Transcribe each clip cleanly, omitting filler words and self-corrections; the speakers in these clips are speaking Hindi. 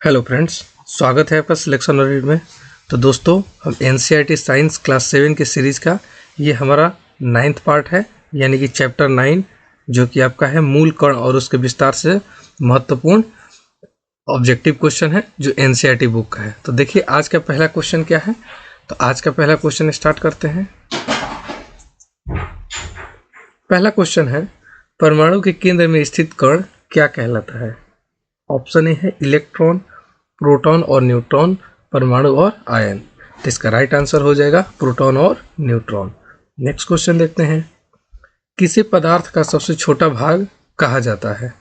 हेलो फ्रेंड्स, स्वागत है आपका सिलेक्शन ऑडिट में। तो दोस्तों, हम एनसीईआरटी साइंस क्लास 7 की सीरीज़ का ये हमारा 9th पार्ट है, यानी कि चैप्टर 9, जो कि आपका है मूल कण और उसके विस्तार से महत्वपूर्ण ऑब्जेक्टिव क्वेश्चन है जो एनसीईआरटी बुक का है। तो देखिए आज का पहला क्वेश्चन क्या है। तो आज का पहला क्वेश्चन स्टार्ट करते हैं। पहला क्वेश्चन है, परमाणु के केंद्र में स्थित कण क्या कहलाता है। ऑप्शन ए है इलेक्ट्रॉन, प्रोटॉन और न्यूट्रॉन, परमाणु और आयन। तो इसका राइट आंसर हो जाएगा प्रोटॉन और न्यूट्रॉन। नेक्स्ट क्वेश्चन देखते हैं, किसी पदार्थ का सबसे छोटा भाग कहा जाता है।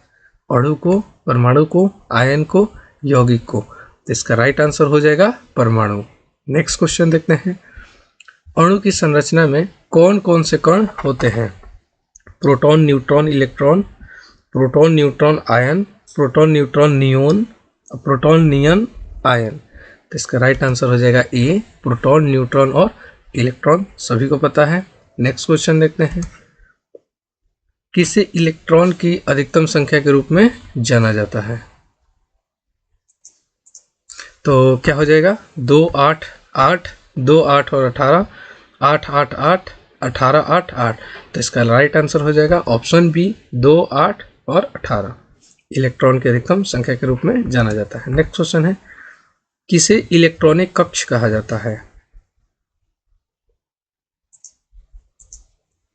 अणु को, परमाणु को, आयन को, यौगिक को। तो इसका राइट आंसर हो जाएगा परमाणु। नेक्स्ट क्वेश्चन देखते हैं, अणु की संरचना में कौन कौन से कण होते हैं। Proton, neutron, electron, proton, neutron, ion, proton, neutron, neon, proton, neon, ion. तो इसका राइट आंसर हो जाएगा ए, प्रोटॉन, न्यूट्रॉन और इलेक्ट्रॉन। सभी को पता है। नेक्स्ट क्वेश्चन देखते हैं, किसे इलेक्ट्रॉन की अधिकतम संख्या के रूप में जाना जाता है। तो क्या हो जाएगा, 2, 8, 8, 2, 8 और 18, 8, 8, 8, 18, 8, 8। तो इसका राइट आंसर हो जाएगा ऑप्शन बी, 2, 8 और 18 इलेक्ट्रॉन की अधिकतम संख्या के रूप में जाना जाता है। नेक्स्ट क्वेश्चन है, किसे इलेक्ट्रॉनिक कक्ष कहा जाता है।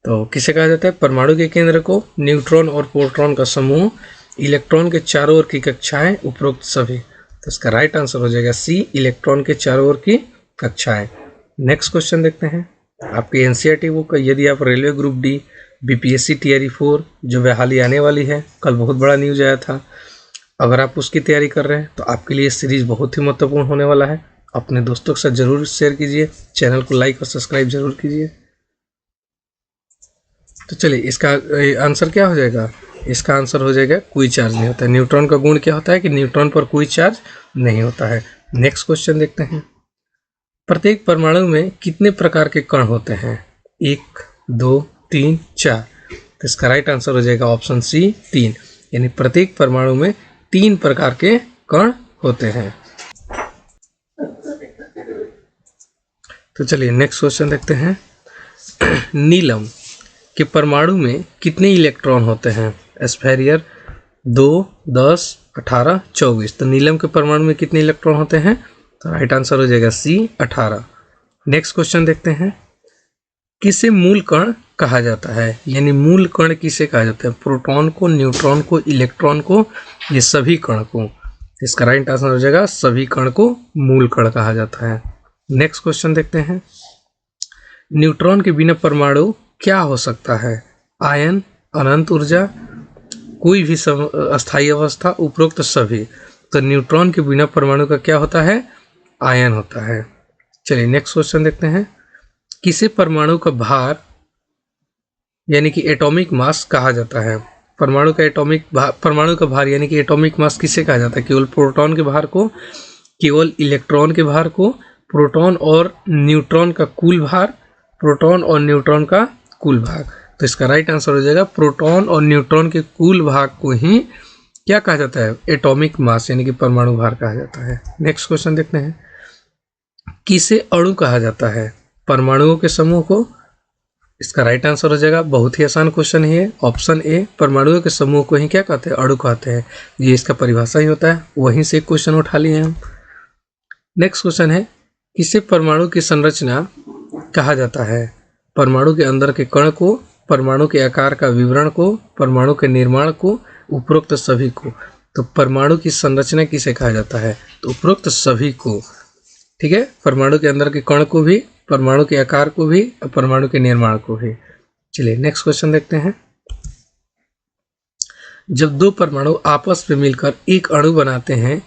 तो किसे कहा जाता है, परमाणु के केंद्र को, न्यूट्रॉन और प्रोटॉन का समूह, इलेक्ट्रॉन के चारों ओर की कक्षाएं, उपरोक्त सभी। तो इसका राइट आंसर हो जाएगा सी, इलेक्ट्रॉन के चारों ओर की कक्षाएं। नेक्स्ट क्वेश्चन देखते हैं, आपकी एनसीईआरटी बुक का, यदि आप railway group D, BPSC TRE 4 जो हाल आने वाली है, कल बहुत बड़ा न्यूज आया था, अगर आप उसकी तैयारी कर रहे हैं तो आपके लिए सीरीज़ बहुत ही महत्वपूर्ण होने वाला है। अपने दोस्तों के साथ जरूर शेयर कीजिए, चैनल को लाइक और सब्सक्राइब जरूर कीजिए। तो चलिए, इसका आंसर क्या हो जाएगा, इसका आंसर हो जाएगा कोई चार्ज नहीं होता है। न्यूट्रॉन का गुण क्या होता है कि न्यूट्रॉन पर कोई चार्ज नहीं होता है। नेक्स्ट क्वेश्चन देखते हैं, प्रत्येक परमाणु में कितने प्रकार के कण होते हैं। 1, 2, 3, 4। तो इसका राइट आंसर हो जाएगा ऑप्शन सी, 3, यानी प्रत्येक परमाणु में 3 प्रकार के कण होते हैं। तो चलिए नेक्स्ट क्वेश्चन देखते हैं, नीलम के परमाणु में कितने इलेक्ट्रॉन होते हैं। स्फेरियर 2, 10, 18, 24। तो नीलम के परमाणु में कितने इलेक्ट्रॉन होते हैं। तो राइट आंसर हो जाएगा सी, 18। नेक्स्ट क्वेश्चन देखते हैं, किसे मूल कण कहा जाता है, यानी मूल कण किसे कहा जाता है। प्रोटॉन को, न्यूट्रॉन को, इलेक्ट्रॉन को, ये सभी कण को। इसका राइट आंसर हो जाएगा सभी कण को मूल कण कहा जाता है। नेक्स्ट क्वेश्चन देखते हैं, न्यूट्रॉन के बिना परमाणु क्या हो सकता है। आयन, अनंत ऊर्जा, कोई भी अस्थायी अवस्था, उपरोक्त सभी। तो न्यूट्रॉन के बिना परमाणु का क्या होता है, आयन होता है। चलिए नेक्स्ट क्वेश्चन देखते हैं, किसे परमाणु का भार यानी कि एटॉमिक मास कहा जाता है। परमाणु का भार यानी कि एटॉमिक मास किसे कहा जाता है। केवल प्रोटॉन के भार को, केवल इलेक्ट्रॉन के भार को, प्रोटॉन और न्यूट्रॉन का कुल भार, प्रोटॉन और न्यूट्रॉन का कुल भाग। तो इसका राइट आंसर हो जाएगा प्रोटॉन और न्यूट्रॉन के कुल भाग को ही क्या कहा जाता है, एटॉमिक मास यानी कि परमाणु भार कहा जाता है। नेक्स्ट क्वेश्चन देखते हैं, किसे अणु कहा जाता है। परमाणुओं के समूह को। इसका राइट आंसर हो जाएगा, बहुत ही आसान क्वेश्चन है, ऑप्शन ए, परमाणुओं के समूह को ही क्या कहते हैं, अणु कहते हैं। ये इसका परिभाषा ही होता है, वहीं से एक क्वेश्चन उठा लिए हम। नेक्स्ट क्वेश्चन है, किसे परमाणु की संरचना कहा जाता है। परमाणु के अंदर के कण को, परमाणु के आकार का विवरण को, परमाणु के निर्माण को, उपरोक्त सभी को। तो परमाणु की संरचना किसे कहा जाता है, तो उपरोक्त सभी को। ठीक है, परमाणु के अंदर के कण को भी, परमाणु के आकार को भी और परमाणु के निर्माण को भी। चलिए नेक्स्ट क्वेश्चन देखते हैं, जब 2 परमाणु आपस में मिलकर एक अणु बनाते हैं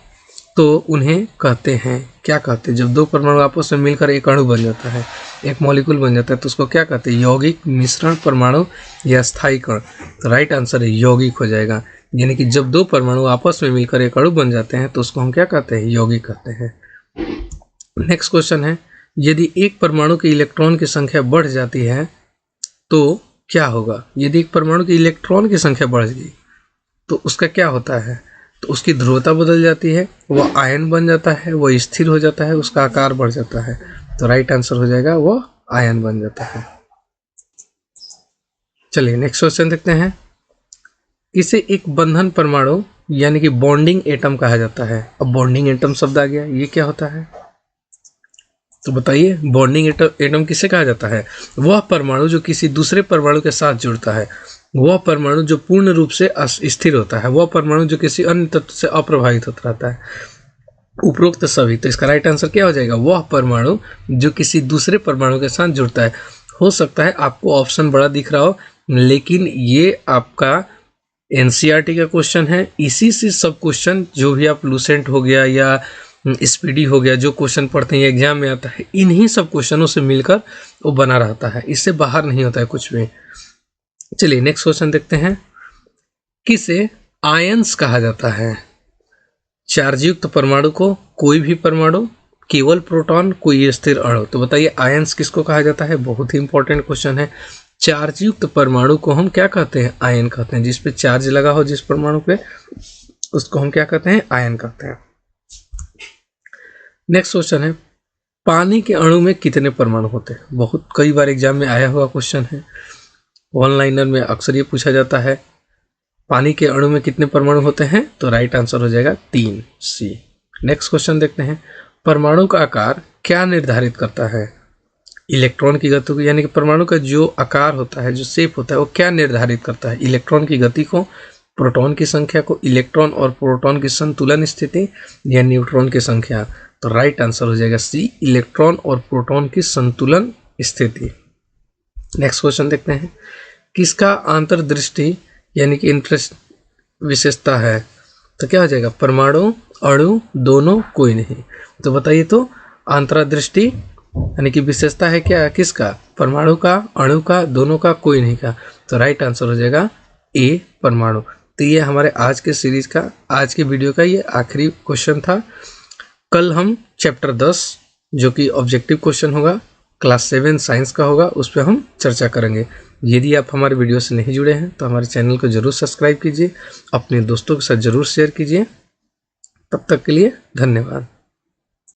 तो उन्हें कहते हैं, क्या कहते हैं। जब 2 परमाणु आपस में मिलकर एक अणु बन जाता है, एक मॉलिक्यूल बन जाता है, तो उसको क्या कहते हैं, यौगिक, मिश्रण परमाणु या स्थायी कण। तो राइट आंसर है यौगिक हो जाएगा, यानी कि जब 2 परमाणु आपस में मिलकर एक अणु बन जाते हैं तो उसको हम क्या कहते हैं, यौगिक कहते हैं। नेक्स्ट क्वेश्चन है, यदि एक परमाणु के इलेक्ट्रॉन की संख्या बढ़ जाती है तो क्या होगा। यदि एक परमाणु की इलेक्ट्रॉन की संख्या बढ़ गई तो उसका क्या होता है, तो उसकी ध्रुवता बदल जाती है, वह आयन बन जाता है, वह स्थिर हो जाता है, उसका आकार बढ़ जाता है। तो राइट आंसर हो जाएगा वह आयन बन जाता है। चलिए नेक्स्ट क्वेश्चन देखते हैं। इसे एक बंधन परमाणु यानी कि बॉन्डिंग एटम कहा जाता है। अब बॉन्डिंग एटम शब्द आ गया, ये क्या होता है तो बताइए। बॉन्डिंग एटम किसे कहा जाता है? वह परमाणु जो किसी दूसरे परमाणु के साथ जुड़ता है, वह परमाणु जो पूर्ण रूप से स्थिर होता है, वह परमाणु जो किसी अन्य तत्व से अप्रभावित होता रहता है। उपरोक्त सभी, तो इसका राइट आंसर क्या हो जाएगा? वह परमाणु जो किसी दूसरे परमाणु के साथ जुड़ता है। हो सकता है आपको ऑप्शन बड़ा दिख रहा हो, लेकिन ये आपका एनसीईआरटी का क्वेश्चन है। इसी से सब क्वेश्चन जो भी आप लूसेंट हो गया या स्पीडी हो गया, जो क्वेश्चन पढ़ते हैं एग्जाम में आता है, इन्हीं सब क्वेश्चनों से मिलकर वो बना रहता है, इससे बाहर नहीं होता है कुछ भी। चलिए नेक्स्ट क्वेश्चन देखते हैं। किसे आयंस कहा जाता है? चार्ज युक्त परमाणु को, कोई भी परमाणु, केवल प्रोटॉन, कोई स्थिर अणु। तो बताइए आयंस किसको कहा जाता है? बहुत ही इंपॉर्टेंट क्वेश्चन है। चार्ज युक्त परमाणु को हम क्या कहते हैं? आयन कहते हैं। जिस पे चार्ज लगा हो जिस परमाणु पे, उसको हम क्या कहते हैं? आयन कहते हैं। नेक्स्ट क्वेश्चन है, पानी के अणु में कितने परमाणु होते हैं? बहुत कई बार एग्जाम में आया हुआ क्वेश्चन है, ऑनलाइनर में अक्सर ये पूछा जाता है, पानी के अणु में कितने परमाणु होते हैं? तो राइट आंसर हो जाएगा 3 सी। नेक्स्ट क्वेश्चन देखते हैं, परमाणु का आकार क्या निर्धारित करता है? इलेक्ट्रॉन की गति को, यानी कि परमाणु का जो आकार होता है, जो शेप होता है, वो क्या निर्धारित करता है? इलेक्ट्रॉन की गति को, प्रोटॉन की संख्या को, इलेक्ट्रॉन और प्रोटॉन की संतुलन स्थिति, या न्यूट्रॉन की संख्या। तो राइट आंसर हो जाएगा सी, इलेक्ट्रॉन और प्रोटॉन की संतुलन स्थिति। नेक्स्ट क्वेश्चन देखते हैं, किसका अंतर्दृष्टि यानी कि इंटरेस्ट विशेषता है? तो क्या हो जाएगा? परमाणु, अणु, दोनों, कोई नहीं। तो बताइए, तो अंतर्दृष्टि यानी कि विशेषता है क्या? किसका? परमाणु का, अणु का, दोनों का, कोई नहीं का। तो राइट आंसर हो जाएगा ए, परमाणु। तो ये हमारे आज के सीरीज का, आज के वीडियो का ये आखिरी क्वेश्चन था। कल हम चैप्टर 10 जो कि ऑब्जेक्टिव क्वेश्चन होगा, क्लास 7 साइंस का होगा, उस पर हम चर्चा करेंगे। यदि आप हमारे वीडियो से नहीं जुड़े हैं तो हमारे चैनल को जरूर सब्सक्राइब कीजिए, अपने दोस्तों के साथ जरूर शेयर कीजिए। तब तक के लिए धन्यवाद।